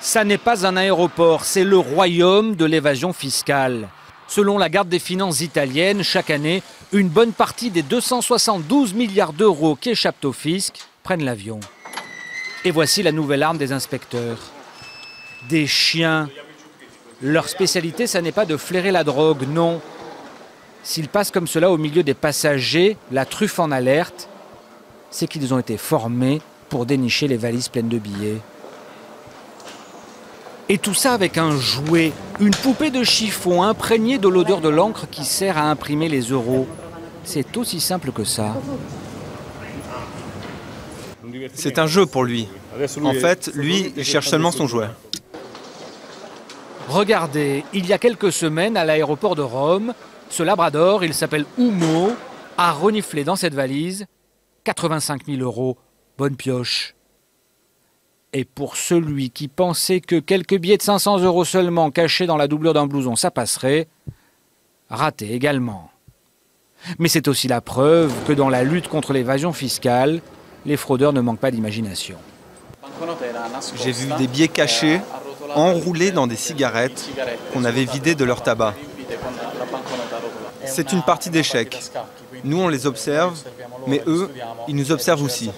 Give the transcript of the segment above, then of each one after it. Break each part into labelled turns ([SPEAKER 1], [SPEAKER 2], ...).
[SPEAKER 1] Ça n'est pas un aéroport, c'est le royaume de l'évasion fiscale. Selon la garde des finances italienne, chaque année, une bonne partie des 272 milliards d'euros qui échappent au fisc prennent l'avion. Et voici la nouvelle arme des inspecteurs. Des chiens. Leur spécialité, ça n'est pas de flairer la drogue, non. S'ils passent comme cela au milieu des passagers, la truffe en alerte, c'est qu'ils ont été formés pour dénicher les valises pleines de billets. Et tout ça avec un jouet, une poupée de chiffon imprégnée de l'odeur de l'encre qui sert à imprimer les euros. C'est aussi simple que ça.
[SPEAKER 2] C'est un jeu pour lui. En fait, lui, il cherche seulement son jouet.
[SPEAKER 1] Regardez, il y a quelques semaines, à l'aéroport de Rome, ce labrador, il s'appelle Umo, a reniflé dans cette valise 85 000 euros. Bonne pioche. Et pour celui qui pensait que quelques billets de 500 euros seulement cachés dans la doublure d'un blouson, ça passerait, raté également. Mais c'est aussi la preuve que dans la lutte contre l'évasion fiscale, les fraudeurs ne manquent pas d'imagination.
[SPEAKER 2] J'ai vu des billets cachés, enroulés dans des cigarettes qu'on avait vidées de leur tabac. C'est une partie d'échec. Nous, on les observe, mais eux, ils nous observent aussi.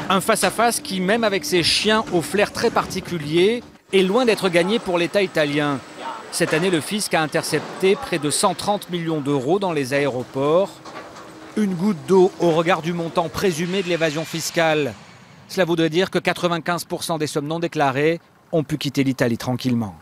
[SPEAKER 1] Un face-à-face qui, même avec ses chiens au flair très particulier, est loin d'être gagné pour l'État italien. Cette année, le fisc a intercepté près de 130 millions d'euros dans les aéroports. Une goutte d'eau au regard du montant présumé de l'évasion fiscale. Cela voudrait dire que 95% des sommes non déclarées ont pu quitter l'Italie tranquillement.